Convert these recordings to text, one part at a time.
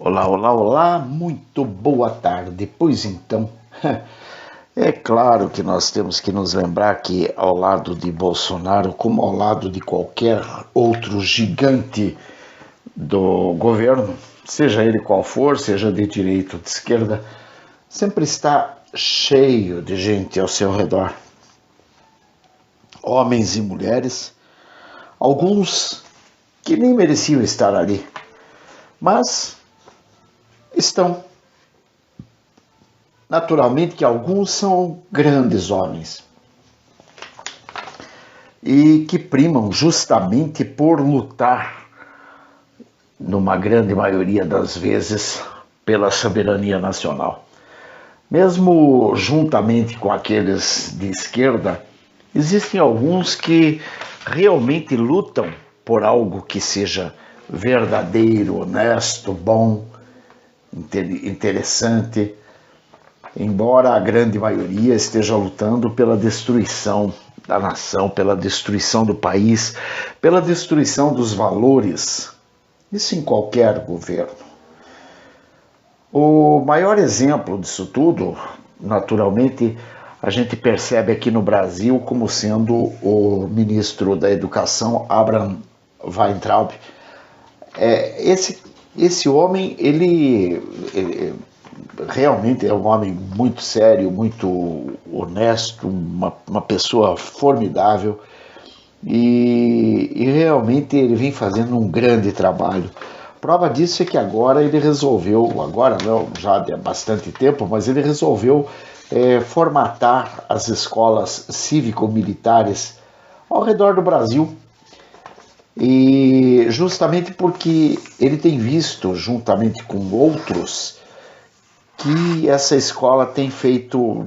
Olá, olá, olá, muito boa tarde. Pois então, é claro que nós temos que nos lembrar que ao lado de Bolsonaro, como ao lado de qualquer outro gigante do governo, seja ele qual for, seja de direita ou de esquerda, sempre está cheio de gente ao seu redor. Homens e mulheres, alguns que nem mereciam estar ali, mas estão. Naturalmente que alguns são grandes homens e que primam justamente por lutar, numa grande maioria das vezes, pela soberania nacional. Mesmo juntamente com aqueles de esquerda, existem alguns que realmente lutam por algo que seja verdadeiro, honesto, bom, interessante, embora a grande maioria esteja lutando pela destruição da nação, pela destruição do país, pela destruição dos valores. Isso em qualquer governo. O maior exemplo disso tudo, naturalmente, a gente percebe aqui no Brasil como sendo o ministro da Educação, Abraham Weintraub. Esse homem, ele realmente é um homem muito sério, muito honesto, uma pessoa formidável e realmente ele vem fazendo um grande trabalho. Prova disso é que agora ele resolveu, agora não, já há bastante tempo, mas ele resolveu formatar as escolas cívico-militares ao redor do Brasil. E justamente porque ele tem visto, juntamente com outros, que essa escola tem feito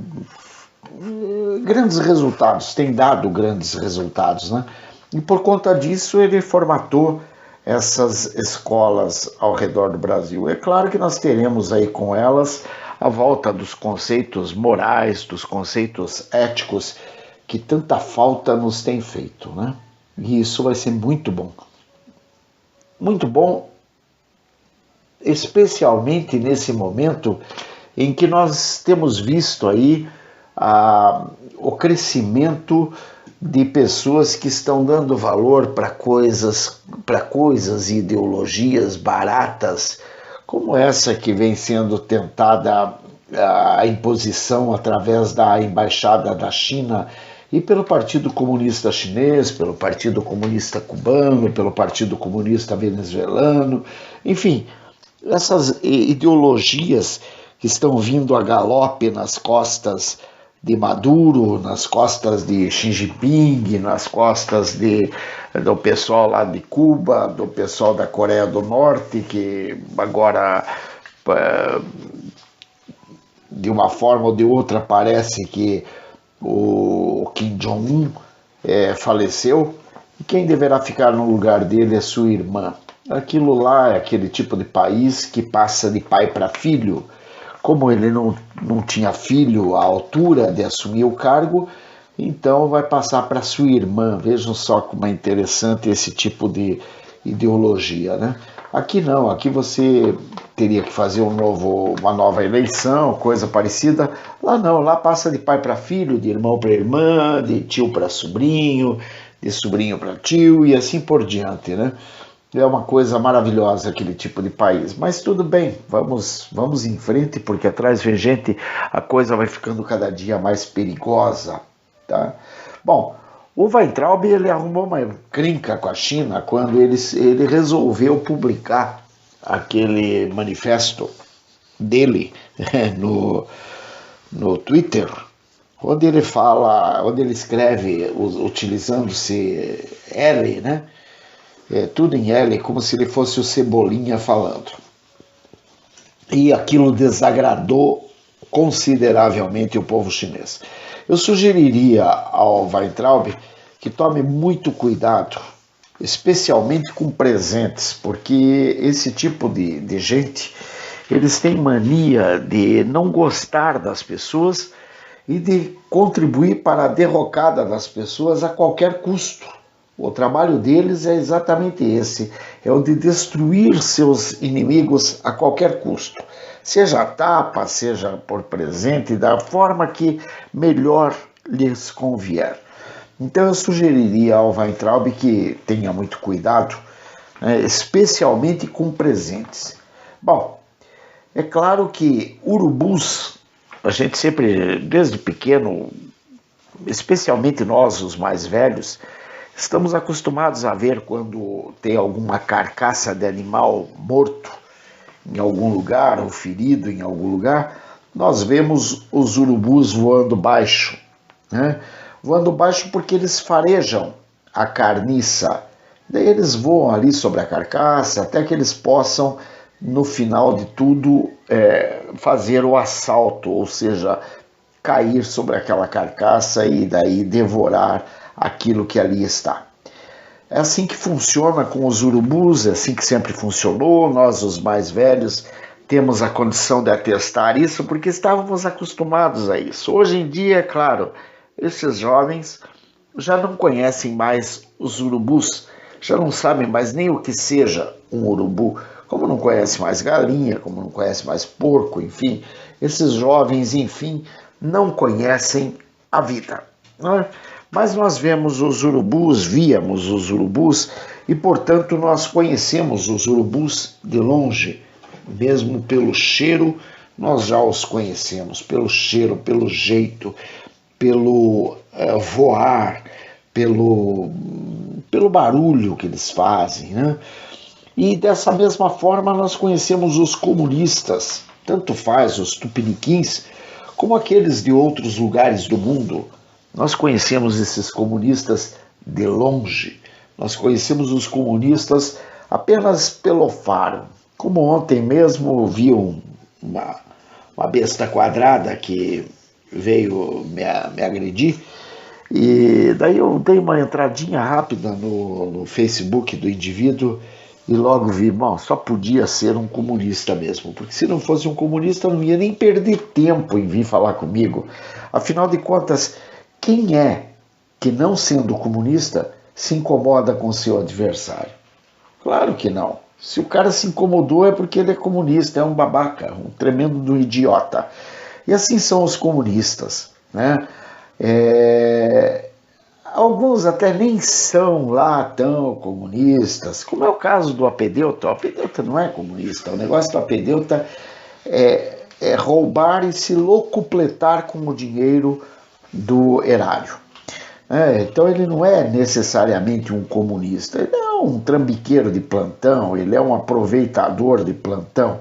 grandes resultados, tem dado grandes resultados, né? E por conta disso ele formatou essas escolas ao redor do Brasil. É claro que nós teremos aí com elas a volta dos conceitos morais, dos conceitos éticos que tanta falta nos tem feito, né? E isso vai ser muito bom. Muito bom, especialmente nesse momento em que nós temos visto aí o crescimento de pessoas que estão dando valor para coisas e ideologias baratas, como essa que vem sendo tentada a imposição através da embaixada da China e pelo Partido Comunista Chinês, pelo Partido Comunista Cubano, pelo Partido Comunista Venezuelano, enfim, essas ideologias que estão vindo a galope nas costas de Maduro, nas costas de Xi Jinping, nas costas do pessoal lá de Cuba, do pessoal da Coreia do Norte, que agora, de uma forma ou de outra, parece que o Kim Jong-un faleceu, e quem deverá ficar no lugar dele é sua irmã. Aquilo lá é aquele tipo de país que passa de pai para filho. Como ele não tinha filho à altura de assumir o cargo, então vai passar para sua irmã. Vejam só como é interessante esse tipo de ideologia, né? Aqui não, aqui você teria que fazer uma nova eleição, coisa parecida. Lá não, lá passa de pai para filho, de irmão para irmã, de tio para sobrinho, de sobrinho para tio e assim por diante, né? É uma coisa maravilhosa aquele tipo de país, mas tudo bem, vamos em frente, porque atrás vem gente, a coisa vai ficando cada dia mais perigosa, tá? Bom, o Weintraub ele arrumou uma encrenca com a China quando ele resolveu publicar aquele manifesto dele no Twitter, onde ele fala, onde ele escreve utilizando-se L, né? Tudo em L, como se ele fosse o Cebolinha falando. E aquilo desagradou consideravelmente o povo chinês. Eu sugeriria ao Weintraub que tome muito cuidado, especialmente com presentes, porque esse tipo de gente, eles têm mania de não gostar das pessoas e de contribuir para a derrocada das pessoas a qualquer custo. O trabalho deles é exatamente esse, é o de destruir seus inimigos a qualquer custo, seja a tapa, seja por presente, da forma que melhor lhes convier. Então eu sugeriria ao Weintraub que tenha muito cuidado, né, especialmente com presentes. Bom, é claro que urubus, a gente sempre, desde pequeno, especialmente nós, os mais velhos, estamos acostumados a ver quando tem alguma carcaça de animal morto em algum lugar ou ferido em algum lugar, nós vemos os urubus voando baixo, né? Voando baixo porque eles farejam a carniça. Daí eles voam ali sobre a carcaça até que eles possam, no final de tudo, fazer o assalto, ou seja, cair sobre aquela carcaça e daí devorar aquilo que ali está. É assim que funciona com os urubus, é assim que sempre funcionou. Nós, os mais velhos, temos a condição de atestar isso porque estávamos acostumados a isso. Hoje em dia, é claro, esses jovens já não conhecem mais os urubus, já não sabem mais nem o que seja um urubu, como não conhece mais galinha, como não conhece mais porco, enfim, esses jovens, enfim, não conhecem a vida, não é? Mas nós vemos os urubus, víamos os urubus e, portanto, nós conhecemos os urubus de longe, mesmo pelo cheiro, nós já os conhecemos, pelo cheiro, pelo jeito, pelo voar, pelo barulho que eles fazem, né? E dessa mesma forma nós conhecemos os comunistas, tanto faz os tupiniquins, como aqueles de outros lugares do mundo. Nós conhecemos esses comunistas de longe, nós conhecemos os comunistas apenas pelo faro. Como ontem mesmo vi uma besta quadrada que veio me agredir, e daí eu dei uma entradinha rápida no Facebook do indivíduo e logo vi, bom, só podia ser um comunista mesmo, porque se não fosse um comunista não ia nem perder tempo em vir falar comigo. Afinal de contas, quem é que, não sendo comunista, se incomoda com seu adversário? Claro que não. Se o cara se incomodou é porque ele é comunista, é um babaca, um tremendo do idiota. E assim são os comunistas, né? Alguns até nem são lá tão comunistas, como é o caso do Apedeuta. O Apedeuta não é comunista, o negócio do Apedeuta é roubar e se locupletar com o dinheiro do erário. Então ele não é necessariamente um comunista, ele é um trambiqueiro de plantão, ele é um aproveitador de plantão.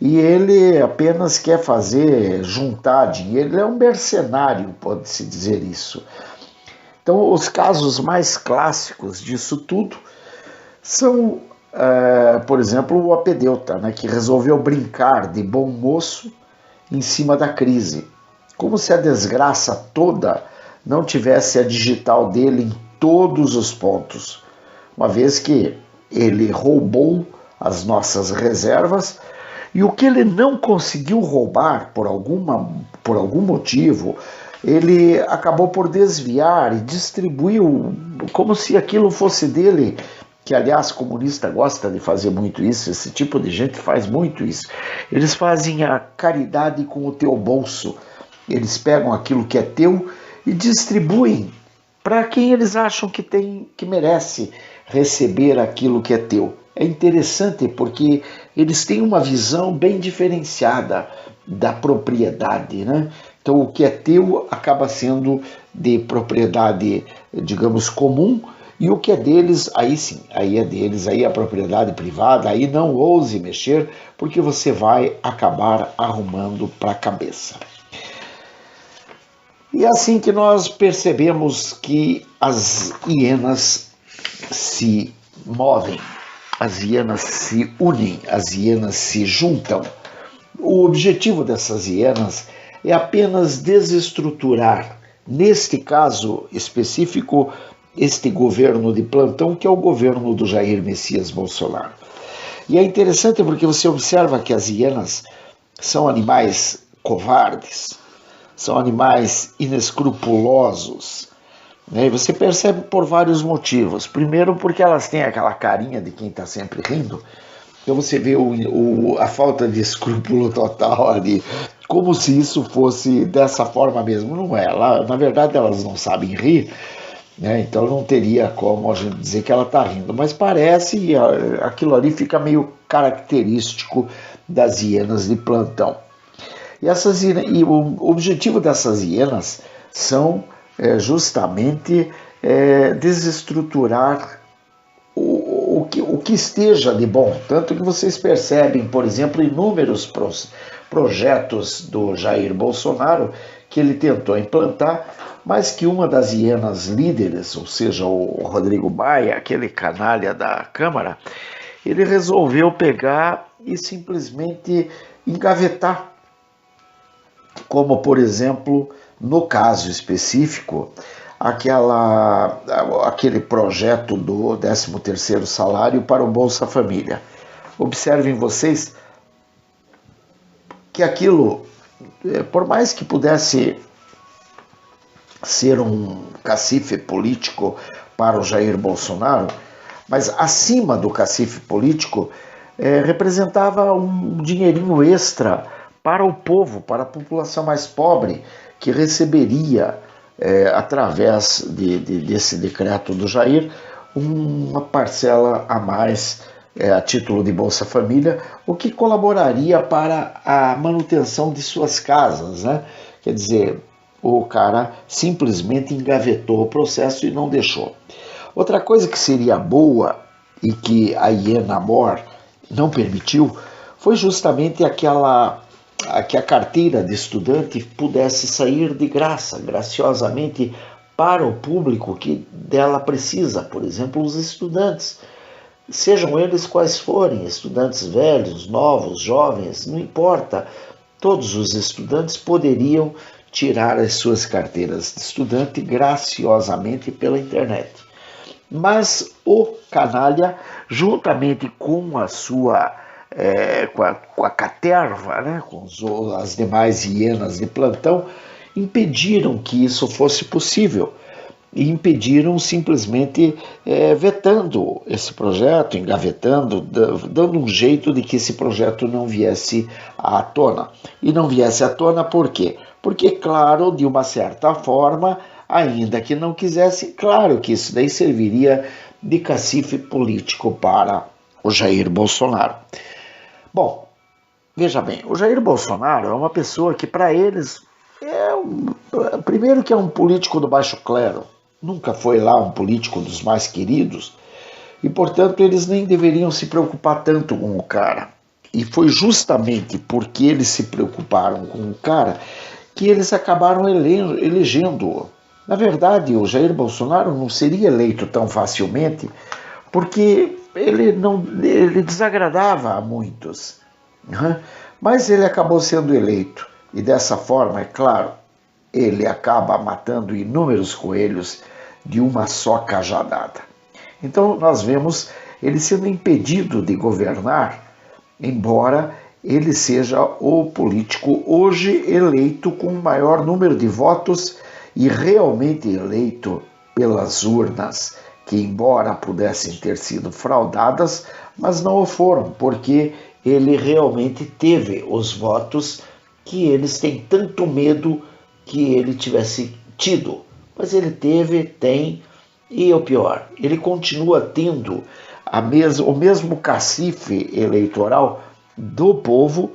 E ele apenas quer juntar dinheiro, ele é um mercenário, pode-se dizer isso. Então, os casos mais clássicos disso tudo são, por exemplo, o Apedeuta, né, que resolveu brincar de bom moço em cima da crise. Como se a desgraça toda não tivesse a digital dele em todos os pontos, uma vez que ele roubou as nossas reservas. E o que ele não conseguiu roubar por algum motivo, ele acabou por desviar e distribuiu como se aquilo fosse dele, que aliás comunista gosta de fazer muito isso, esse tipo de gente faz muito isso. Eles fazem a caridade com o teu bolso, eles pegam aquilo que é teu e distribuem para quem eles acham que merece receber aquilo que é teu. É interessante porque eles têm uma visão bem diferenciada da propriedade, né? Então o que é teu acaba sendo de propriedade, digamos, comum, e o que é deles, aí sim, aí é deles, aí é a propriedade privada, aí não ouse mexer, porque você vai acabar arrumando para a cabeça. E é assim que nós percebemos que as hienas se movem, as hienas se unem, as hienas se juntam. O objetivo dessas hienas é apenas desestruturar, neste caso específico, este governo de plantão, que é o governo do Jair Messias Bolsonaro. E é interessante porque você observa que as hienas são animais covardes, são animais inescrupulosos, né? E você percebe por vários motivos. Primeiro, porque elas têm aquela carinha de quem está sempre rindo. Então você vê a falta de escrúpulo total ali, como se isso fosse dessa forma mesmo. Não é. Na verdade, elas não sabem rir, né? Então não teria como a gente dizer que ela está rindo. Mas parece, e aquilo ali fica meio característico das hienas de plantão. E o objetivo dessas hienas são justamente desestruturar o que esteja de bom. Tanto que vocês percebem, por exemplo, inúmeros projetos do Jair Bolsonaro que ele tentou implantar, mas que uma das hienas líderes, ou seja, o Rodrigo Maia, aquele canalha da Câmara, ele resolveu pegar e simplesmente engavetar. Como, por exemplo, no caso específico, aquele projeto do 13º salário para o Bolsa Família. Observem vocês que aquilo, por mais que pudesse ser um cacife político para o Jair Bolsonaro, mas acima do cacife político, representava um dinheirinho extra para o povo, para a população mais pobre, que receberia, através desse decreto do Jair, uma parcela a mais a título de Bolsa Família, o que colaboraria para a manutenção de suas casas, né? Quer dizer, o cara simplesmente engavetou o processo e não deixou. Outra coisa que seria boa e que a Iena Mor não permitiu foi justamente que a carteira de estudante pudesse sair de graça, graciosamente, para o público que dela precisa, por exemplo, os estudantes. Sejam eles quais forem, estudantes velhos, novos, jovens, não importa. Todos os estudantes poderiam tirar as suas carteiras de estudante graciosamente pela internet. Mas o canalha, juntamente com a sua com a caterva, né, com as demais hienas de plantão, impediram que isso fosse possível. E impediram simplesmente vetando esse projeto, engavetando, dando um jeito de que esse projeto não viesse à tona. E não viesse à tona por quê? Porque, claro, de uma certa forma, ainda que não quisesse, claro que isso daí serviria de cacife político para o Jair Bolsonaro. Bom, veja bem, o Jair Bolsonaro é uma pessoa que, para eles, primeiro que é um político do baixo clero, nunca foi lá um político dos mais queridos, e, portanto, eles nem deveriam se preocupar tanto com o cara. E foi justamente porque eles se preocuparam com o cara que eles acabaram elegendo-o. Na verdade, o Jair Bolsonaro não seria eleito tão facilmente porque ele desagradava a muitos, né? Mas ele acabou sendo eleito. E dessa forma, é claro, ele acaba matando inúmeros coelhos de uma só cajadada. Então nós vemos ele sendo impedido de governar, embora ele seja o político hoje eleito com o maior número de votos e realmente eleito pelas urnas, que embora pudessem ter sido fraudadas, mas não o foram, porque ele realmente teve os votos que eles têm tanto medo que ele tivesse tido. Mas ele teve, tem, e o pior, ele continua tendo o mesmo cacife eleitoral do povo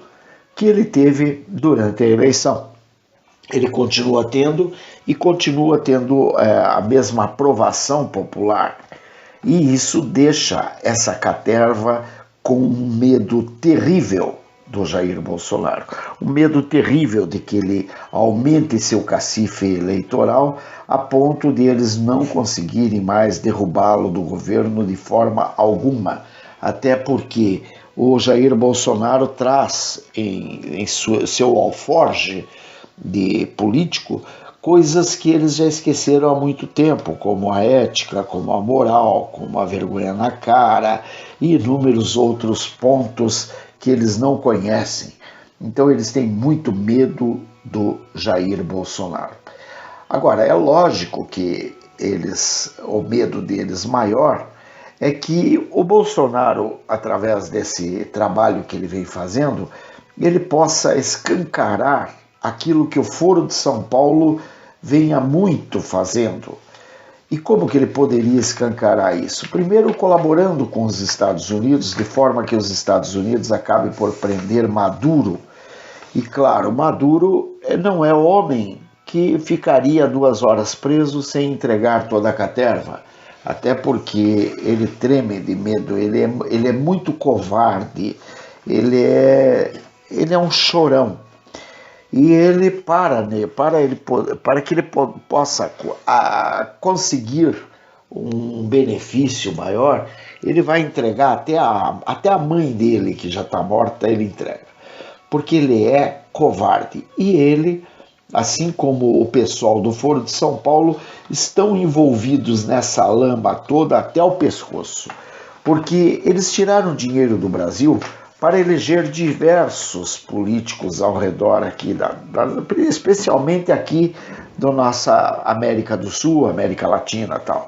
que ele teve durante a eleição. Ele continua tendo e continua tendo a mesma aprovação popular. E isso deixa essa caterva com um medo terrível do Jair Bolsonaro. Um medo terrível de que ele aumente seu cacife eleitoral a ponto de eles não conseguirem mais derrubá-lo do governo de forma alguma. Até porque o Jair Bolsonaro traz em seu alforge de político coisas que eles já esqueceram há muito tempo, como a ética, como a moral, como a vergonha na cara e inúmeros outros pontos que eles não conhecem. Então eles têm muito medo do Jair Bolsonaro. Agora, é lógico que o medo deles maior é que o Bolsonaro, através desse trabalho que ele vem fazendo, ele possa escancarar aquilo que o Foro de São Paulo vem há muito fazendo. E como que ele poderia escancarar isso? Primeiro, colaborando com os Estados Unidos, de forma que os Estados Unidos acabem por prender Maduro. E claro, Maduro não é homem que ficaria 2 horas preso sem entregar toda a caterva. Até porque ele treme de medo, ele é muito covarde, ele é um chorão. E ele, para que ele possa conseguir um benefício maior, ele vai entregar até a mãe dele, que já está morta, ele entrega. Porque ele é covarde. E ele, assim como o pessoal do Foro de São Paulo, estão envolvidos nessa lama toda até o pescoço. Porque eles tiraram dinheiro do Brasil para eleger diversos políticos ao redor aqui, especialmente aqui da nossa América do Sul, América Latina e tal.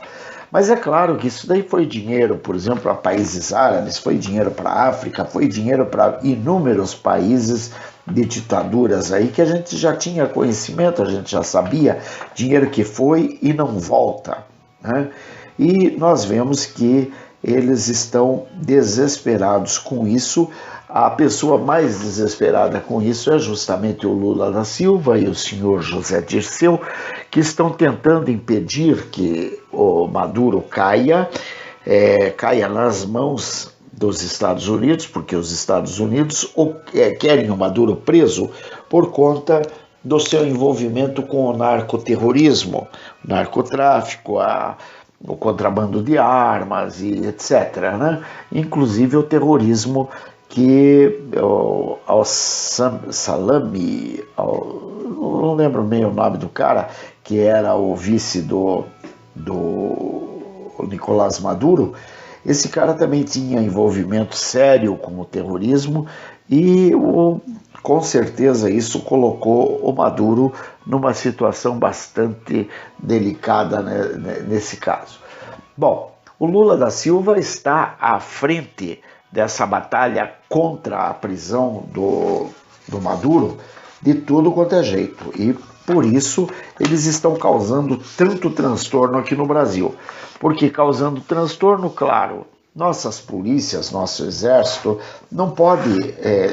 Mas é claro que isso daí foi dinheiro, por exemplo, para países árabes, foi dinheiro para a África, foi dinheiro para inúmeros países de ditaduras aí que a gente já tinha conhecimento, a gente já sabia, dinheiro que foi e não volta, né? E nós vemos que eles estão desesperados com isso. A pessoa mais desesperada com isso é justamente o Lula da Silva e o senhor José Dirceu, que estão tentando impedir que o Maduro caia nas mãos dos Estados Unidos, porque os Estados Unidos querem o Maduro preso por conta do seu envolvimento com o narcoterrorismo, o narcotráfico, o contrabando de armas e etc., né? Inclusive o terrorismo que Salami, não lembro meio o nome do cara, que era o vice do Nicolás Maduro. Esse cara também tinha envolvimento sério com o terrorismo e com certeza isso colocou o Maduro numa situação bastante delicada, né, nesse caso. Bom, o Lula da Silva está à frente dessa batalha contra a prisão do Maduro de tudo quanto é jeito. E por isso eles estão causando tanto transtorno aqui no Brasil. Porque causando transtorno, claro, nossas polícias, nosso exército não pode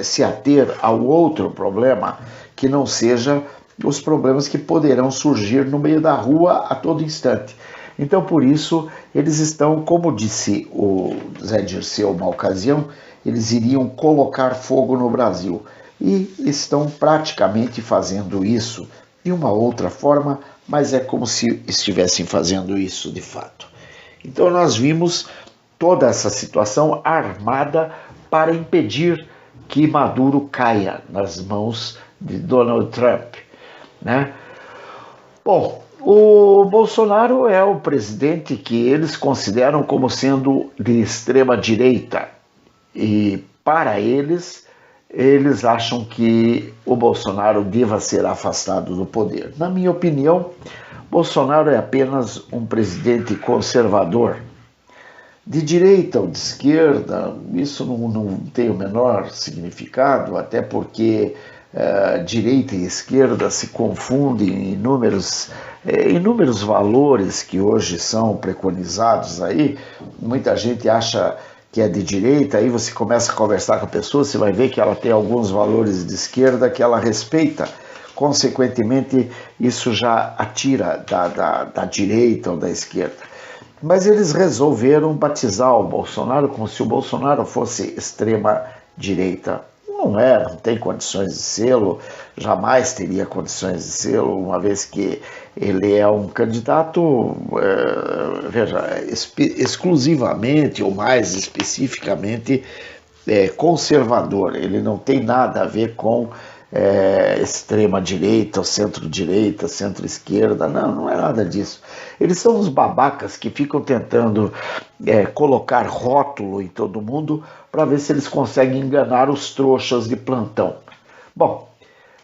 se ater ao outro problema que não seja os problemas que poderão surgir no meio da rua a todo instante. Então, por isso, eles estão, como disse o Zé Dirceu uma ocasião, eles iriam colocar fogo no Brasil. E estão praticamente fazendo isso de uma outra forma, mas é como se estivessem fazendo isso de fato. Então, nós vimos toda essa situação armada para impedir que Maduro caia nas mãos de Donald Trump, né? Bom, o Bolsonaro é o presidente que eles consideram como sendo de extrema direita e para eles acham que o Bolsonaro deva ser afastado do poder. Na minha opinião, Bolsonaro é apenas um presidente conservador. De direita ou de esquerda, isso não tem o menor significado, até porque direita e esquerda se confundem em inúmeros valores que hoje são preconizados aí. Muita gente acha que é de direita, aí você começa a conversar com a pessoa, você vai ver que ela tem alguns valores de esquerda que ela respeita. Consequentemente, isso já atira da direita ou da esquerda. Mas eles resolveram batizar o Bolsonaro como se o Bolsonaro fosse extrema direita. Não tem condições de sê-lo, jamais teria condições de sê-lo, uma vez que ele é um candidato, exclusivamente ou mais especificamente conservador. Ele não tem nada a ver com extrema-direita, centro-direita, centro-esquerda, não é nada disso. Eles são uns babacas que ficam tentando colocar rótulo em todo mundo para ver se eles conseguem enganar os trouxas de plantão. Bom,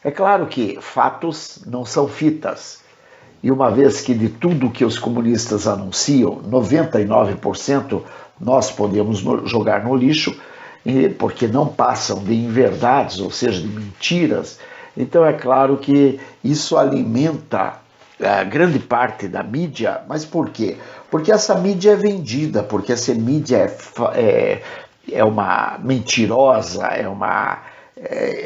é claro que fatos não são fitas, e uma vez que de tudo que os comunistas anunciam, 99% nós podemos jogar no lixo, porque não passam de inverdades, ou seja, de mentiras, então é claro que isso alimenta a grande parte da mídia. Mas por quê? Porque essa mídia é vendida, porque essa mídia é uma mentirosa,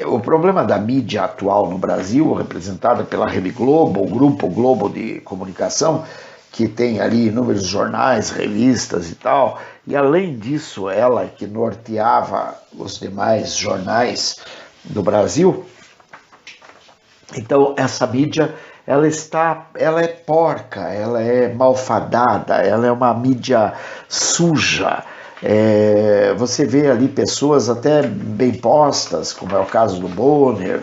o problema da mídia atual no Brasil, representada pela Rede Globo, o Grupo Globo de Comunicação, que tem ali inúmeros jornais, revistas e tal, e além disso, ela que norteava os demais jornais do Brasil. Então, essa mídia, ela é porca, ela é malfadada, ela é uma mídia suja. Você vê ali pessoas até bem postas, como é o caso do Bonner,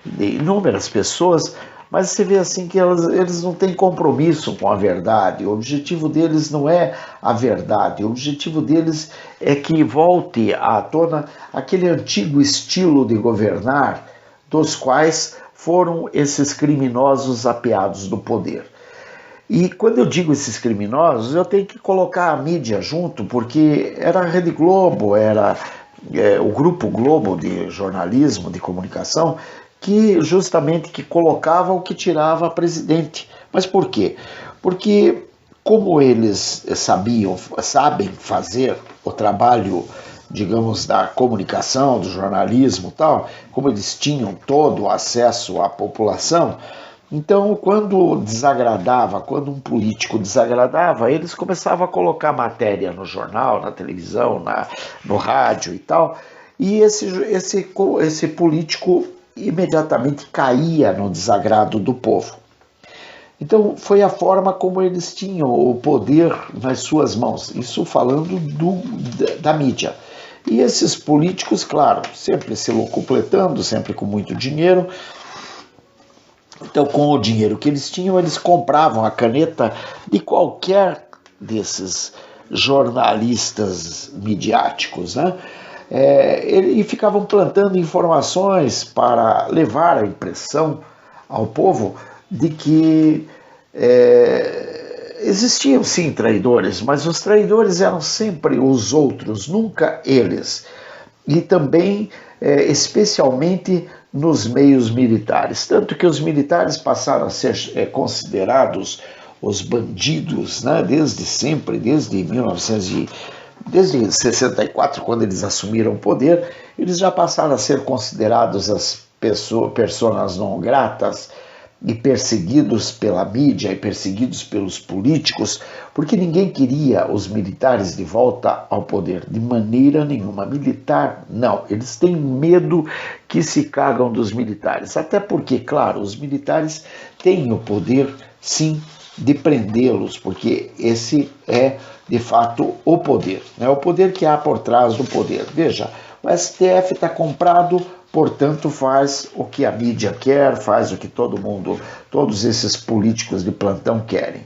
de inúmeras pessoas, mas você vê assim que eles não têm compromisso com a verdade. O objetivo deles não é a verdade, o objetivo deles é que volte à tona aquele antigo estilo de governar, dos quais foram esses criminosos apeados do poder. E quando eu digo esses criminosos, eu tenho que colocar a mídia junto, porque era a Rede Globo, era o Grupo Globo de jornalismo, de comunicação, que justamente que colocava o que tirava a presidente. Mas por quê? Porque como eles sabem fazer o trabalho, digamos, da comunicação, do jornalismo e tal, como eles tinham todo o acesso à população, então quando um político desagradava, eles começavam a colocar matéria no jornal, na televisão, no rádio e tal, e esse político imediatamente caía no desagrado do povo. Então foi a forma como eles tinham o poder nas suas mãos, isso falando da mídia. E esses políticos, claro, sempre se locupletando, sempre com muito dinheiro. Então, com o dinheiro que eles tinham, eles compravam a caneta de qualquer desses jornalistas midiáticos, né? E ficavam plantando informações para levar a impressão ao povo de que existiam sim traidores, mas os traidores eram sempre os outros, nunca eles. E também, especialmente nos meios militares, tanto que os militares passaram a ser considerados os bandidos, né, desde sempre, desde 64, quando eles assumiram o poder, eles já passaram a ser considerados as personas não gratas e perseguidos pela mídia e perseguidos pelos políticos, porque ninguém queria os militares de volta ao poder, de maneira nenhuma. Militar, não, eles têm medo que se cagam dos militares, até porque, claro, os militares têm o poder, sim, de prendê-los, porque esse é, de fato, o poder, né? O poder que há por trás do poder. Veja, o STF está comprado, portanto faz o que a mídia quer, faz o que todos esses políticos de plantão querem.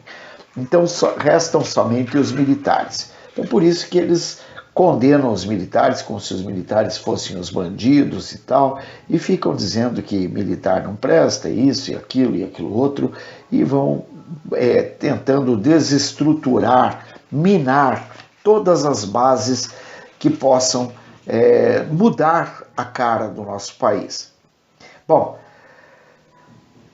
Então restam somente os militares. Então por isso que eles condenam os militares como se os militares fossem os bandidos e tal, e ficam dizendo que militar não presta, isso e aquilo outro, e vão tentando desestruturar, minar todas as bases que possam mudar a cara do nosso país. Bom,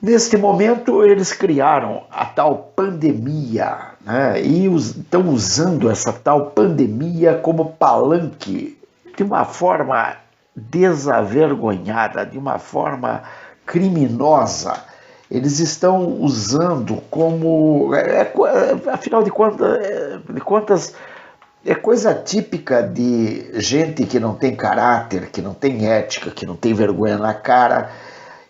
neste momento eles criaram a tal pandemia, né, e estão usando essa tal pandemia como palanque de uma forma desavergonhada, de uma forma criminosa. Eles estão usando como, afinal de contas, é coisa típica de gente que não tem caráter, que não tem ética, que não tem vergonha na cara.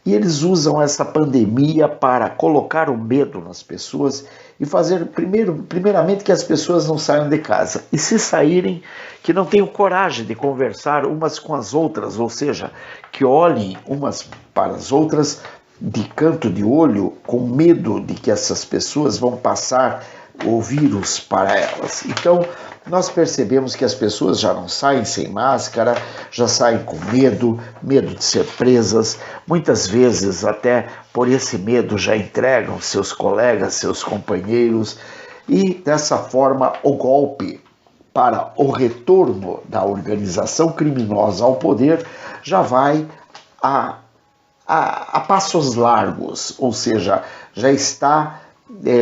E eles usam essa pandemia para colocar o medo nas pessoas e fazer, primeiramente, que as pessoas não saiam de casa. E se saírem, que não tenham coragem de conversar umas com as outras, ou seja, que olhem umas para as outras de canto de olho, com medo de que essas pessoas vão passar o vírus para elas. Então, nós percebemos que as pessoas já não saem sem máscara, já saem com medo, medo de ser presas, muitas vezes até por esse medo já entregam seus colegas, seus companheiros, e dessa forma o golpe para o retorno da organização criminosa ao poder já vai a passos largos, ou seja, já está,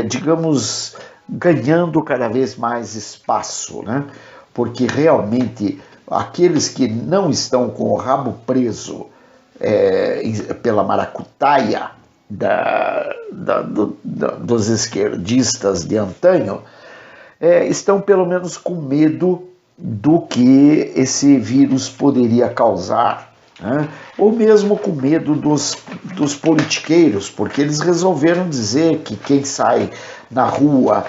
digamos, ganhando cada vez mais espaço, né? Porque realmente aqueles que não estão com o rabo preso pela maracutaia dos esquerdistas de antanho, estão pelo menos com medo do que esse vírus poderia causar, né? Ou mesmo com medo dos politiqueiros, porque eles resolveram dizer que quem sai na rua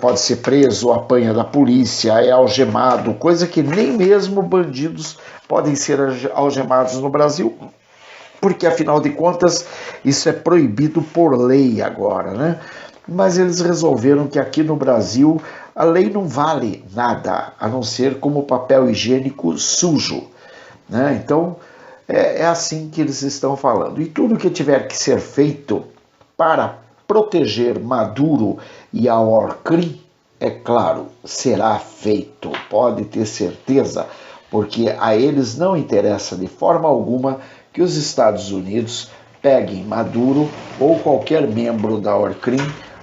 pode ser preso, apanha da polícia, é algemado, coisa que nem mesmo bandidos podem ser algemados no Brasil, porque afinal de contas isso é proibido por lei agora, né? Mas eles resolveram que aqui no Brasil a lei não vale nada, a não ser como papel higiênico sujo, né? Então é assim que eles estão falando. E tudo que tiver que ser feito para proteger Maduro e a Orcrim, é claro, será feito, pode ter certeza, porque a eles não interessa de forma alguma que os Estados Unidos peguem Maduro ou qualquer membro da Orcrim,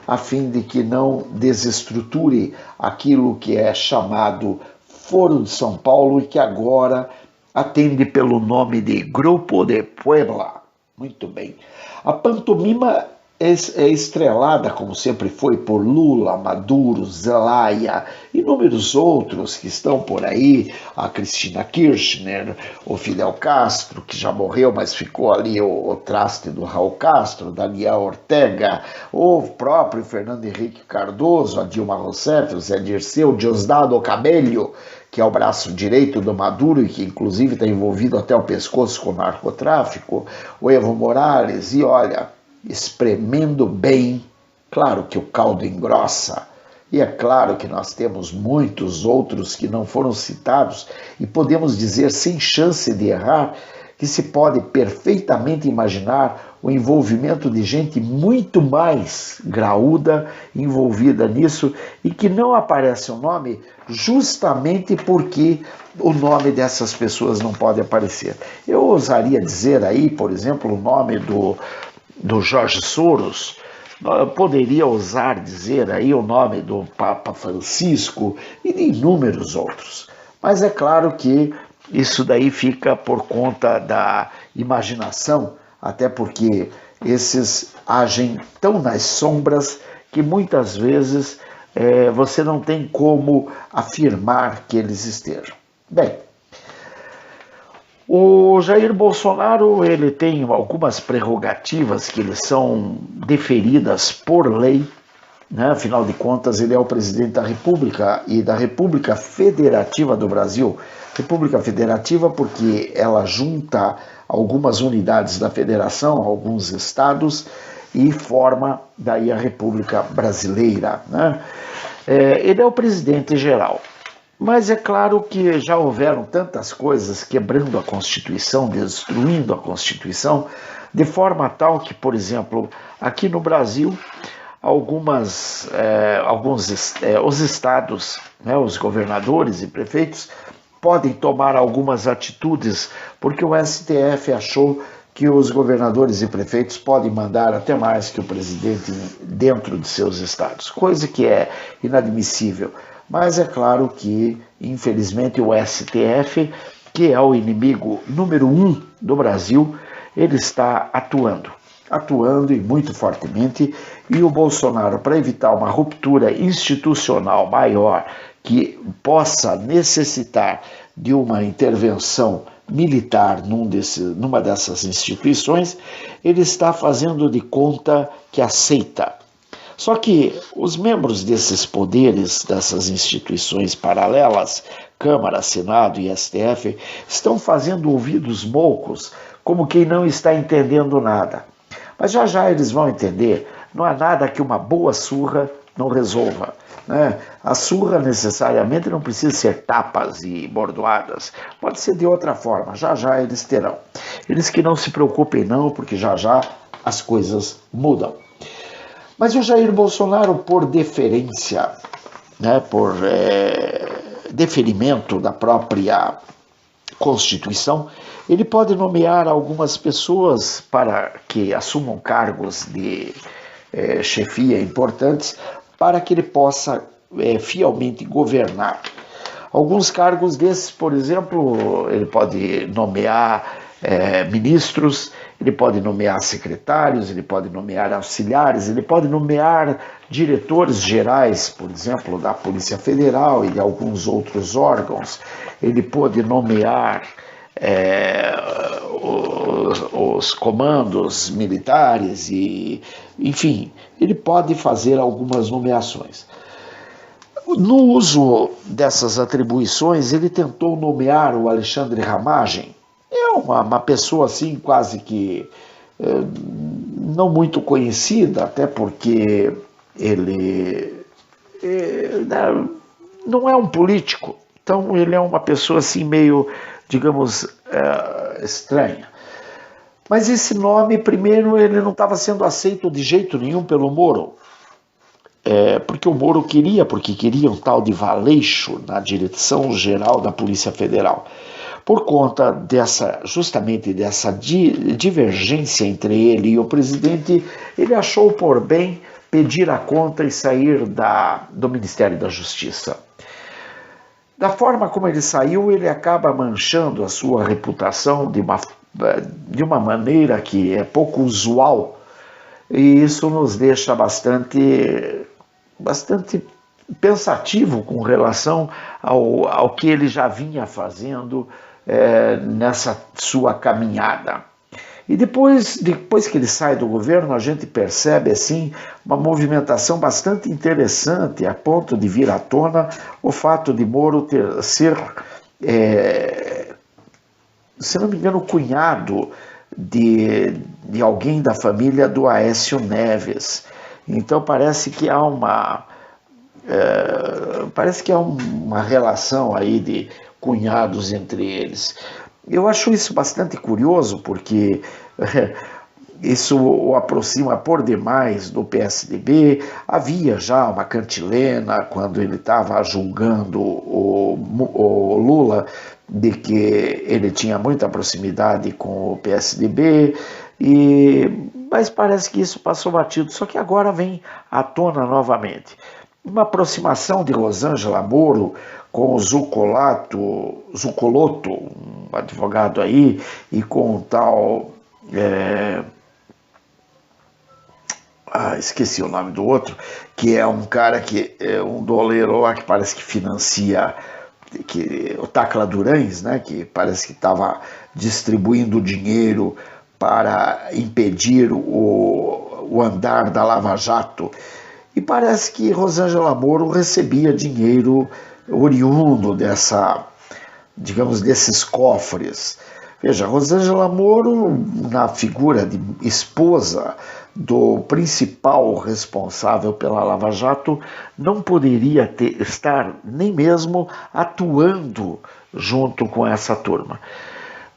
a fim de que não desestruture aquilo que é chamado Foro de São Paulo e que agora atende pelo nome de Grupo de Puebla. Muito bem. A pantomima é estrelada, como sempre foi, por Lula, Maduro, Zelaya e inúmeros outros que estão por aí, a Cristina Kirchner, o Fidel Castro, que já morreu, mas ficou ali o traste do Raul Castro, Daniel Ortega, o próprio Fernando Henrique Cardoso, a Dilma Rousseff, o Zé Dirceu, Diosdado Cabello, que é o braço direito do Maduro e que inclusive está envolvido até o pescoço com o narcotráfico, o Evo Morales, e olha, espremendo bem, claro que o caldo engrossa, e é claro que nós temos muitos outros que não foram citados e podemos dizer sem chance de errar que se pode perfeitamente imaginar o envolvimento de gente muito mais graúda envolvida nisso e que não aparece o nome justamente porque o nome dessas pessoas não pode aparecer. Eu ousaria dizer aí, por exemplo, o nome do Jorge Soros, eu poderia ousar dizer aí o nome do Papa Francisco e de inúmeros outros. Mas é claro que isso daí fica por conta da imaginação, até porque esses agem tão nas sombras que muitas vezes você não tem como afirmar que eles estejam. Bem, o Jair Bolsonaro ele tem algumas prerrogativas que lhe são deferidas por lei, né? Afinal de contas, ele é o presidente da República e da República Federativa do Brasil. República Federativa porque ela junta algumas unidades da federação, alguns estados, e forma daí a República Brasileira, né? Ele é o presidente geral. Mas é claro que já houveram tantas coisas quebrando a Constituição, destruindo a Constituição, de forma tal que, por exemplo, aqui no Brasil, os estados, né, os governadores e prefeitos, podem tomar algumas atitudes, porque o STF achou que os governadores e prefeitos podem mandar até mais que o presidente dentro de seus estados, coisa que é inadmissível. Mas é claro que, infelizmente, o STF, que é o inimigo número 1 do Brasil, ele está atuando e muito fortemente, e o Bolsonaro, para evitar uma ruptura institucional maior que possa necessitar de uma intervenção militar numa dessas instituições, ele está fazendo de conta que aceita. Só que os membros desses poderes, dessas instituições paralelas, Câmara, Senado e STF, estão fazendo ouvidos moucos, como quem não está entendendo nada. Mas já já eles vão entender, não há nada que uma boa surra não resolva, né? A surra necessariamente não precisa ser tapas e bordoadas, pode ser de outra forma, já já eles terão. Eles que não se preocupem não, porque já já as coisas mudam. Mas o Jair Bolsonaro, por deferência, né, por deferimento da própria Constituição, ele pode nomear algumas pessoas para que assumam cargos de chefia importantes, para que ele possa fielmente governar. Alguns cargos desses, por exemplo, ele pode nomear ministros, ele pode nomear secretários, ele pode nomear auxiliares, ele pode nomear diretores gerais, por exemplo, da Polícia Federal e de alguns outros órgãos, ele pode nomear os comandos militares e, enfim, ele pode fazer algumas nomeações. No uso dessas atribuições, ele tentou nomear o Alexandre Ramagem, uma pessoa assim quase que não muito conhecida, até porque ele não é um político, então ele é uma pessoa assim meio, digamos, estranha. Mas esse nome, primeiro, ele não estava sendo aceito de jeito nenhum pelo Moro, porque o Moro porque queria um tal de Valeixo na direção geral da Polícia Federal. Por conta justamente dessa divergência entre ele e o presidente, ele achou por bem pedir a conta e sair do Ministério da Justiça. Da forma como ele saiu, ele acaba manchando a sua reputação de uma maneira que é pouco usual, e isso nos deixa bastante pensativo com relação ao que ele já vinha fazendo nessa sua caminhada. E depois que ele sai do governo, a gente percebe assim uma movimentação bastante interessante, a ponto de vir à tona o fato de Moro ser, se não me engano, cunhado de alguém da família do Aécio Neves. Então parece que há uma relação aí de cunhados entre eles. Eu acho isso bastante curioso, porque isso o aproxima por demais do PSDB. Havia já uma cantilena, quando ele estava julgando o Lula, de que ele tinha muita proximidade com o PSDB, mas parece que isso passou batido, só que agora vem à tona novamente. Uma aproximação de Rosângela Moro com o Zucoloto, um advogado aí, e com o tal... esqueci o nome do outro, que é um cara que é um doleiro lá que parece que financia o Tacla Durães, né, que parece que estava distribuindo dinheiro para impedir o andar da Lava Jato. E parece que Rosângela Moro recebia dinheiro oriundo desses cofres. Veja, Rosângela Moro, na figura de esposa do principal responsável pela Lava Jato, não poderia estar nem mesmo atuando junto com essa turma.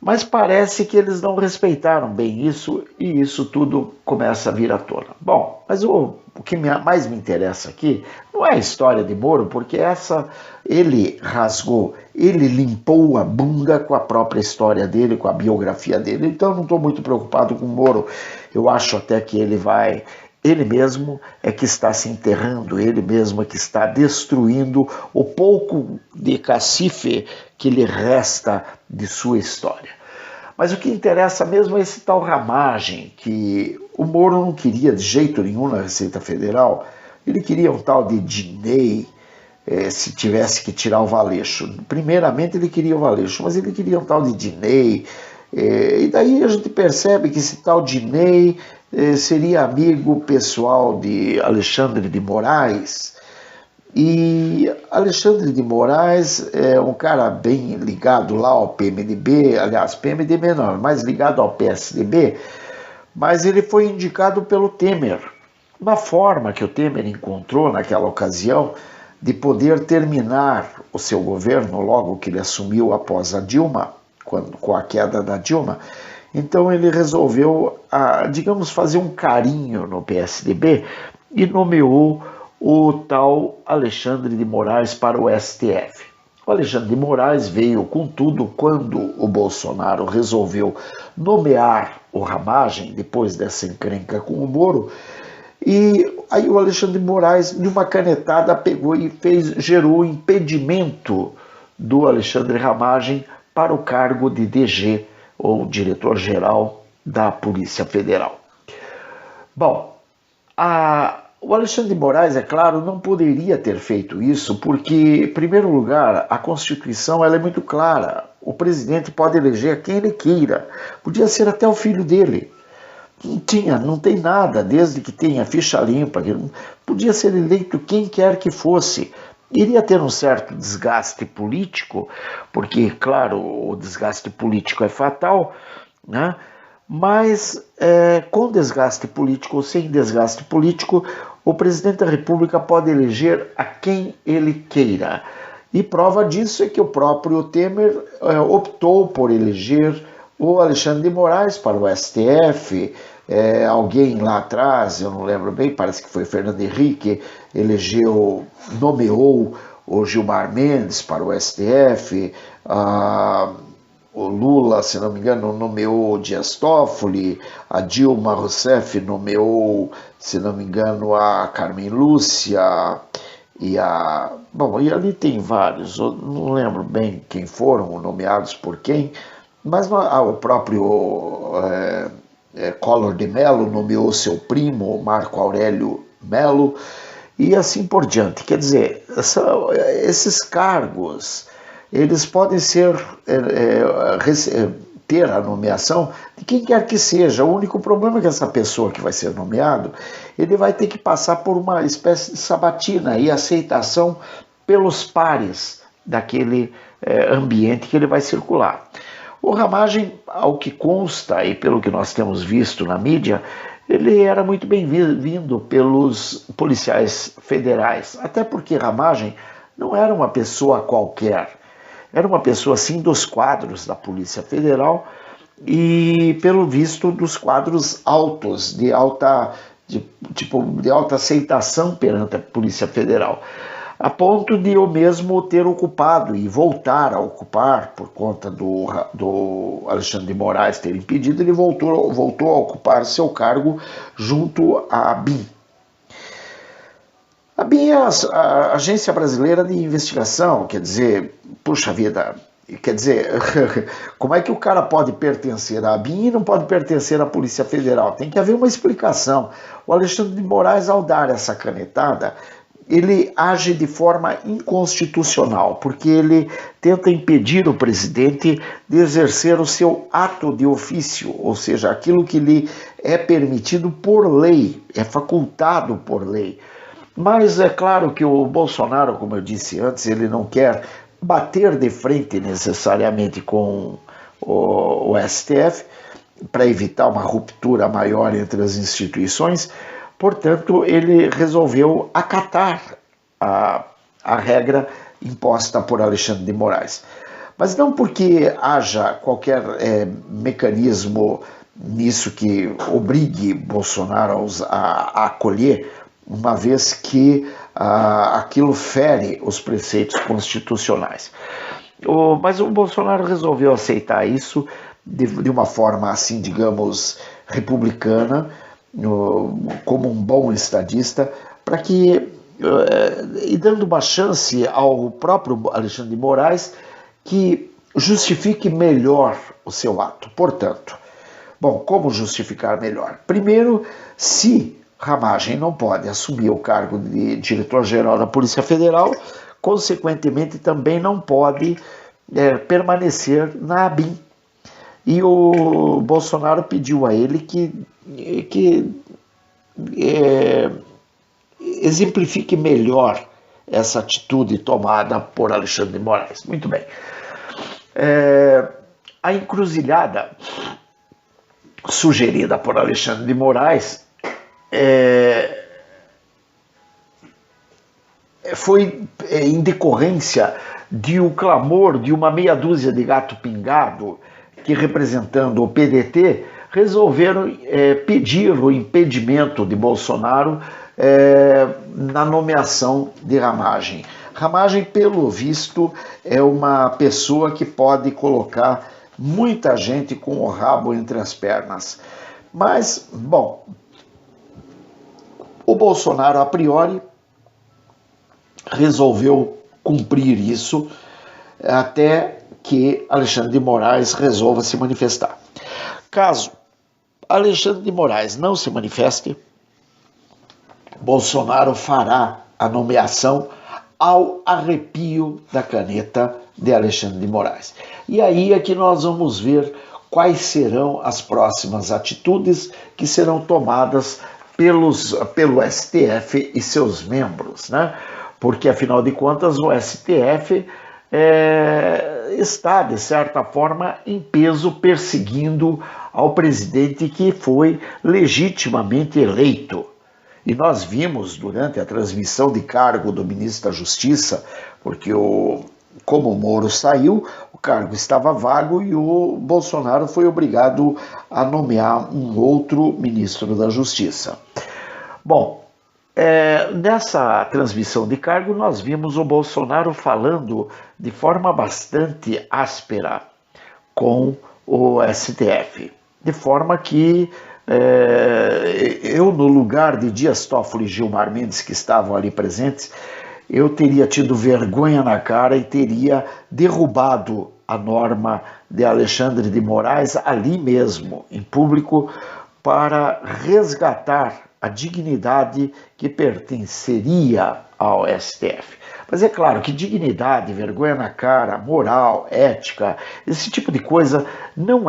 Mas parece que eles não respeitaram bem isso, e isso tudo começa a vir à tona. Bom, mas o que mais me interessa aqui não é a história de Moro, porque ele rasgou, ele limpou a bunda com a própria história dele, com a biografia dele. Então eu não estou muito preocupado com o Moro. Eu acho até que ele mesmo é que está se enterrando, ele mesmo é que está destruindo o pouco de cacife que lhe resta de sua história. Mas o que interessa mesmo é esse tal Ramagem, que o Moro não queria de jeito nenhum na Receita Federal. Ele queria um tal de Dinei, se tivesse que tirar o Valeixo. Primeiramente ele queria o Valeixo, mas ele queria um tal de Dinei. E daí a gente percebe que esse tal Dinei seria amigo pessoal de Alexandre de Moraes. E Alexandre de Moraes é um cara bem ligado lá ao PMDB, aliás, PMDB não, mais ligado ao PSDB, mas ele foi indicado pelo Temer uma forma que o Temer encontrou naquela ocasião de poder terminar o seu governo logo que ele assumiu após a Dilma, com a queda da Dilma. Então ele resolveu, digamos, fazer um carinho no PSDB e nomeou o tal Alexandre de Moraes para o STF. O Alexandre de Moraes veio com tudo quando o Bolsonaro resolveu nomear o Ramagem, depois dessa encrenca com o Moro, e aí o Alexandre de Moraes, de uma canetada, pegou e gerou o impedimento do Alexandre Ramagem para o cargo de DG, ou diretor-geral da Polícia Federal. Bom, o Alexandre de Moraes, é claro, não poderia ter feito isso, porque, em primeiro lugar, a Constituição ela é muito clara. O presidente pode eleger quem ele queira, podia ser até o filho dele. Não tem nada, desde que tenha ficha limpa, podia ser eleito quem quer que fosse. Iria ter um certo desgaste político, porque, claro, o desgaste político é fatal, né? Mas com desgaste político ou sem desgaste político, o presidente da República pode eleger a quem ele queira. E prova disso é que o próprio Temer optou por eleger o Alexandre de Moraes para o STF. Alguém lá atrás, eu não lembro bem, parece que foi Fernando Henrique, nomeou o Gilmar Mendes para o STF, o Lula, se não me engano, nomeou o Dias Toffoli, a Dilma Rousseff nomeou, se não me engano, a Carmen Lúcia, e ali tem vários, eu não lembro bem quem foram nomeados por quem, mas o próprio Collor de Mello nomeou seu primo, Marco Aurélio Mello, e assim por diante. Quer dizer, esses cargos, eles podem ter a nomeação de quem quer que seja. O único problema é que essa pessoa que vai ser nomeado, ele vai ter que passar por uma espécie de sabatina e aceitação pelos pares daquele ambiente que ele vai circular. O Ramagem, ao que consta e pelo que nós temos visto na mídia, ele era muito bem-vindo pelos policiais federais, até porque Ramagem não era uma pessoa qualquer, era uma pessoa assim dos quadros da Polícia Federal e, pelo visto, dos quadros altos, de alta aceitação perante a Polícia Federal, a ponto de eu mesmo ter ocupado e voltar a ocupar, por conta do Alexandre de Moraes ter impedido, ele voltou a ocupar seu cargo junto à ABIN. A ABIN é a Agência Brasileira de Investigação, quer dizer, puxa vida, como é que o cara pode pertencer à ABIN e não pode pertencer à Polícia Federal? Tem que haver uma explicação. O Alexandre de Moraes, ao dar essa canetada, ele age de forma inconstitucional, porque ele tenta impedir o presidente de exercer o seu ato de ofício, ou seja, aquilo que lhe é permitido por lei, é facultado por lei. Mas é claro que o Bolsonaro, como eu disse antes, ele não quer bater de frente necessariamente com o STF, para evitar uma ruptura maior entre as instituições. Portanto, ele resolveu acatar a regra imposta por Alexandre de Moraes. Mas não porque haja qualquer mecanismo nisso que obrigue Bolsonaro a acolher, uma vez que aquilo fere os preceitos constitucionais. Mas o Bolsonaro resolveu aceitar isso de uma forma, assim, digamos, republicana, como um bom estadista, para que, e dando uma chance ao próprio Alexandre de Moraes que justifique melhor o seu ato. Portanto, como justificar melhor? Primeiro, se Ramagem não pode assumir o cargo de diretor-geral da Polícia Federal, consequentemente também não pode permanecer na ABIN. E o Bolsonaro pediu a ele que exemplifique melhor essa atitude tomada por Alexandre de Moraes. Muito bem. A encruzilhada sugerida por Alexandre de Moraes foi em decorrência de o clamor de uma meia dúzia de gato pingado que, representando o PDT, resolveram pedir o impedimento de Bolsonaro na nomeação de Ramagem. Ramagem, pelo visto, é uma pessoa que pode colocar muita gente com o rabo entre as pernas. Mas, bom, o Bolsonaro, a priori, resolveu cumprir isso até que Alexandre de Moraes resolva se manifestar. Caso Alexandre de Moraes não se manifeste, Bolsonaro fará a nomeação ao arrepio da caneta de Alexandre de Moraes. E aí é que nós vamos ver quais serão as próximas atitudes que serão tomadas pelo STF e seus membros, né? Porque, afinal de contas, o STF está, de certa forma, em peso perseguindo ao presidente que foi legitimamente eleito. E nós vimos durante a transmissão de cargo do ministro da Justiça, porque como o Moro saiu, o cargo estava vago e o Bolsonaro foi obrigado a nomear um outro ministro da Justiça. Bom, nessa transmissão de cargo nós vimos o Bolsonaro falando de forma bastante áspera com o STF, de forma que eu, no lugar de Dias Toffoli e Gilmar Mendes, que estavam ali presentes, eu teria tido vergonha na cara e teria derrubado a norma de Alexandre de Moraes ali mesmo, em público, para resgatar a dignidade que pertenceria ao STF. Mas é claro que dignidade, vergonha na cara, moral, ética, esse tipo de coisa não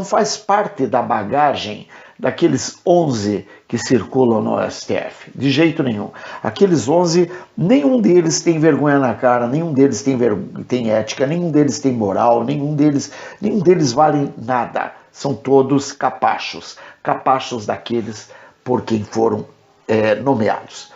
faz parte da bagagem daqueles 11 que circulam no STF, de jeito nenhum. Aqueles 11, nenhum deles tem vergonha na cara, nenhum deles tem ética, nenhum deles tem moral, nenhum deles vale nada. São todos capachos daqueles por quem foram nomeados.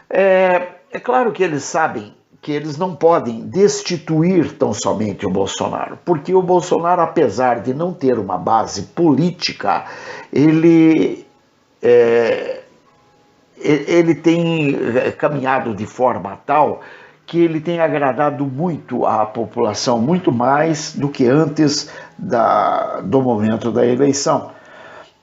É claro que eles sabem que eles não podem destituir tão somente o Bolsonaro, porque o Bolsonaro, apesar de não ter uma base política, ele tem caminhado de forma tal que ele tem agradado muito à população, muito mais do que antes do momento da eleição.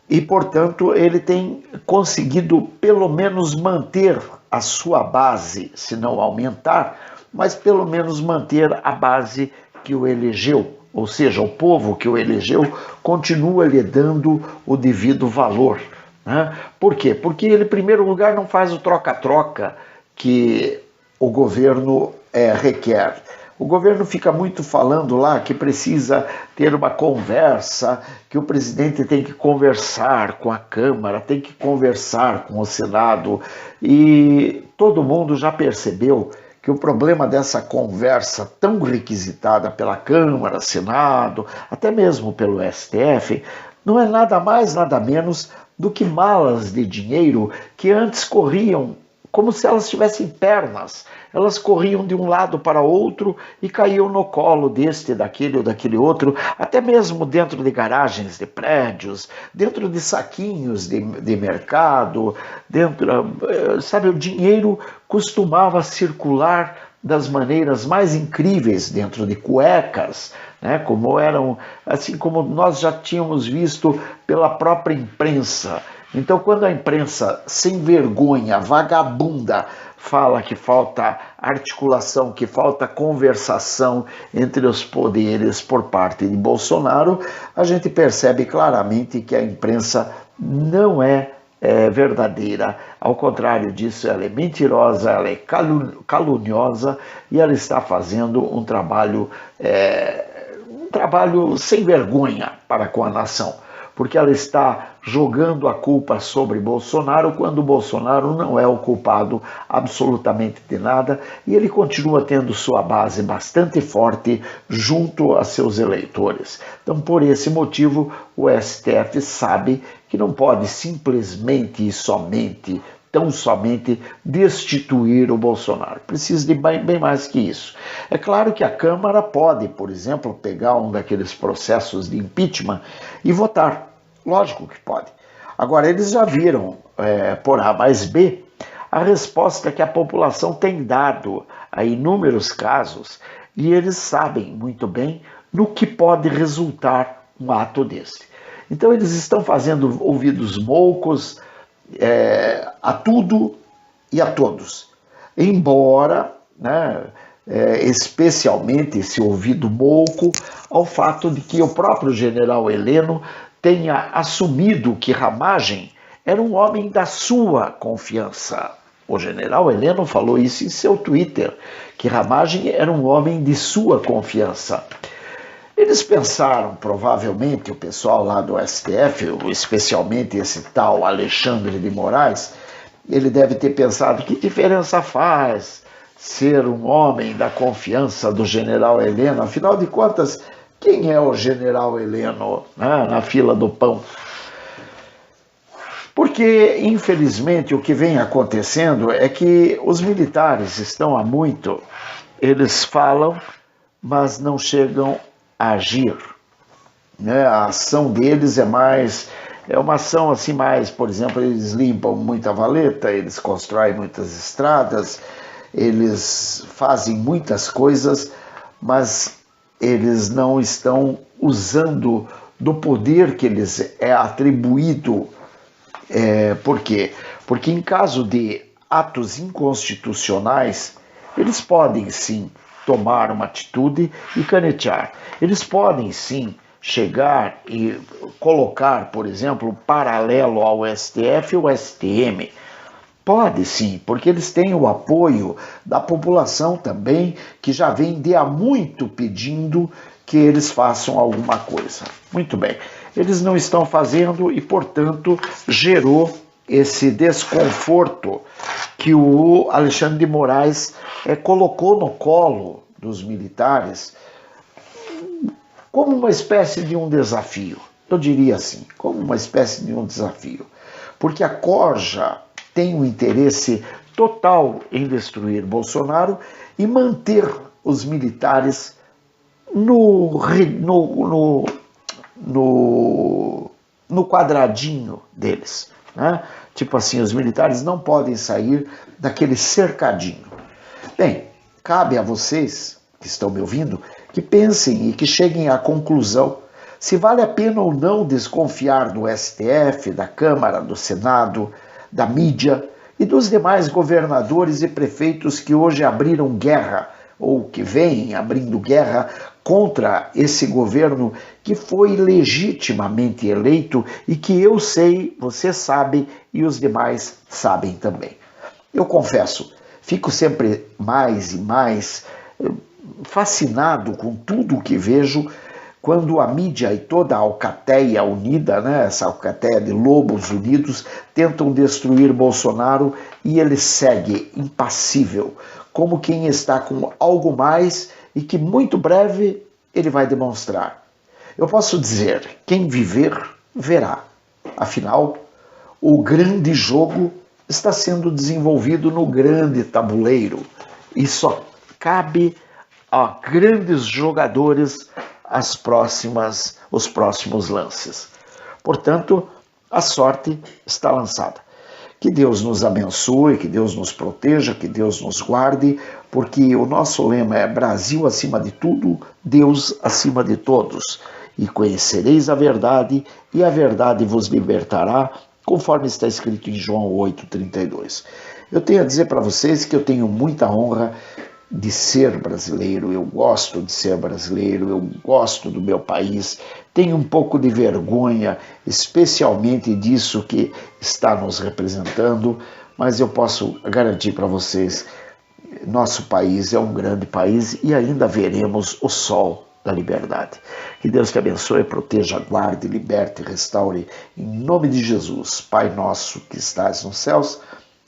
E, portanto, ele tem conseguido pelo menos manter a sua base, se não aumentar, mas pelo menos manter a base que o elegeu, ou seja, o povo que o elegeu continua lhe dando o devido valor, né? Por quê? Porque ele, em primeiro lugar, não faz o troca-troca que o governo requer. O governo fica muito falando lá que precisa ter uma conversa, que o presidente tem que conversar com a Câmara, tem que conversar com o Senado, e todo mundo já percebeu que o problema dessa conversa tão requisitada pela Câmara, Senado, até mesmo pelo STF, não é nada mais, nada menos do que malas de dinheiro que antes corriam como se elas tivessem pernas. Elas corriam de um lado para outro e caíam no colo deste, daquele ou daquele outro, até mesmo dentro de garagens de prédios, dentro de saquinhos de mercado, sabe, o dinheiro costumava circular das maneiras mais incríveis dentro de cuecas, né, assim como nós já tínhamos visto pela própria imprensa. Então, quando a imprensa sem vergonha, vagabunda, fala que falta articulação, que falta conversação entre os poderes por parte de Bolsonaro, a gente percebe claramente que a imprensa não é verdadeira. Ao contrário disso, ela é mentirosa, ela é caluniosa e ela está fazendo um trabalho sem vergonha para com a nação, porque ela está jogando a culpa sobre Bolsonaro, quando Bolsonaro não é o culpado absolutamente de nada, e ele continua tendo sua base bastante forte junto a seus eleitores. Então, por esse motivo, o STF sabe que não pode simplesmente e somente tão somente destituir o Bolsonaro. Precisa de bem mais que isso. É claro que a Câmara pode, por exemplo, pegar um daqueles processos de impeachment e votar. Lógico que pode. Agora, eles já viram, por A mais B, a resposta que a população tem dado a inúmeros casos e eles sabem muito bem no que pode resultar um ato desse. Então, eles estão fazendo ouvidos moucos a tudo e a todos. Embora, né, especialmente esse ouvido mouco ao fato de que o próprio general Heleno tenha assumido que Ramagem era um homem da sua confiança. O general Heleno falou isso em seu Twitter, que Ramagem era um homem de sua confiança. Eles pensaram, provavelmente, o pessoal lá do STF, especialmente esse tal Alexandre de Moraes, ele deve ter pensado, que diferença faz ser um homem da confiança do general Heleno? Afinal de contas, quem é o general Heleno, né, na fila do pão? Porque, infelizmente, o que vem acontecendo é que os militares estão há muito, eles falam, mas não chegam a agir. Né? A ação deles é uma ação assim mais, por exemplo, eles limpam muita valeta, eles constroem muitas estradas, eles fazem muitas coisas, mas eles não estão usando do poder que lhes é atribuído. Por quê? Porque em caso de atos inconstitucionais, eles podem sim tomar uma atitude e canetear. Eles podem sim chegar e colocar, por exemplo, paralelo ao STF o STM. Pode sim, porque eles têm o apoio da população também, que já vem de há muito pedindo que eles façam alguma coisa. Muito bem, eles não estão fazendo e, portanto, gerou esse desconforto que o Alexandre de Moraes colocou no colo dos militares como uma espécie de um desafio. Eu diria assim, como uma espécie de um desafio. Porque a Corja tem um interesse total em destruir Bolsonaro e manter os militares no quadradinho deles. Né? Tipo assim, os militares não podem sair daquele cercadinho. Bem, cabe a vocês que estão me ouvindo que pensem e que cheguem à conclusão se vale a pena ou não desconfiar do STF, da Câmara, do Senado, da mídia e dos demais governadores e prefeitos que hoje abriram guerra ou que vêm abrindo guerra contra esse governo que foi legitimamente eleito e que eu sei, você sabe e os demais sabem também. Eu confesso, fico sempre mais e mais fascinado com tudo o que vejo quando a mídia e toda a alcateia unida, né, essa alcateia de lobos unidos, tentam destruir Bolsonaro e ele segue impassível, como quem está com algo mais e que muito breve ele vai demonstrar. Eu posso dizer, quem viver, verá. Afinal, o grande jogo está sendo desenvolvido no grande tabuleiro e só cabe a grandes jogadores os próximos lances. Portanto, a sorte está lançada. Que Deus nos abençoe, que Deus nos proteja, que Deus nos guarde, porque o nosso lema é Brasil acima de tudo, Deus acima de todos. E conhecereis a verdade, e a verdade vos libertará, conforme está escrito em João 8,32. Eu tenho a dizer para vocês que eu tenho muita honra de ser brasileiro, eu gosto de ser brasileiro, eu gosto do meu país, tenho um pouco de vergonha, especialmente disso que está nos representando, mas eu posso garantir para vocês, nosso país é um grande país e ainda veremos o sol da liberdade. Que Deus te abençoe, proteja, guarde, liberte, restaure, em nome de Jesus. Pai nosso que estás nos céus,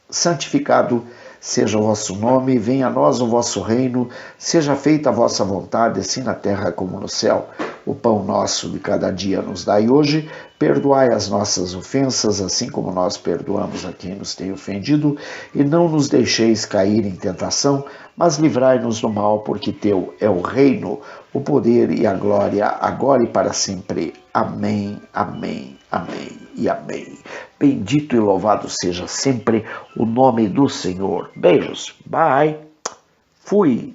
santificado seja o vosso nome, venha a nós o vosso reino, seja feita a vossa vontade, assim na terra como no céu. O pão nosso de cada dia nos dai hoje, perdoai as nossas ofensas, assim como nós perdoamos a quem nos tem ofendido, e não nos deixeis cair em tentação, mas livrai-nos do mal, porque teu é o reino, o poder e a glória, agora e para sempre. Amém, amém, amém e amém. Bendito e louvado seja sempre o nome do Senhor. Beijos, bye, fui.